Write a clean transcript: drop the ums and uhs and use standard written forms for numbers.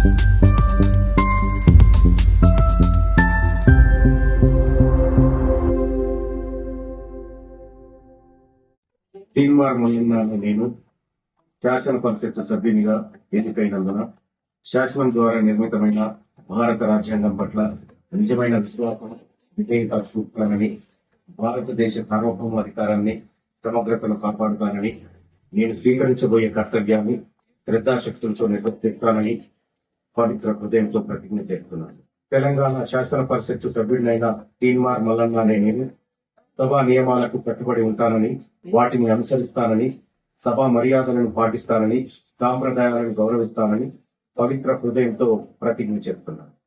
తీన్మార్ మల్లన్న నేను శాసన పరిషత్ సభ్యునిగా ఎన్నికైనందున శాసనం ద్వారా నిర్మితమైన భారత రాజ్యాంగం పట్ల నిజమైన విశ్వాసం విధేయత చూపుతానని, భారతదేశ సార్వభౌమాధికారాన్ని సమగ్రతను కాపాడుతానని, నేను స్వీకరించబోయే కర్తవ్యాన్ని శ్రద్ధాశక్తులతో నిర్వర్తిస్తానని పవిత్ర హృదయంతో ప్రతిజ్ఞ చేస్తున్నాను. తెలంగాణ శాసన పరిషత్ సభ్యుడినైన తీన్మార్ మల్లన్న నేను సభా నియమాలకు కట్టుబడి ఉంటానని, వాటిని అనుసరిస్తానని, సభా మర్యాదలను పాటిస్తానని, సాంప్రదాయాలను గౌరవిస్తానని పవిత్ర హృదయంతో ప్రతిజ్ఞ చేస్తున్నాను.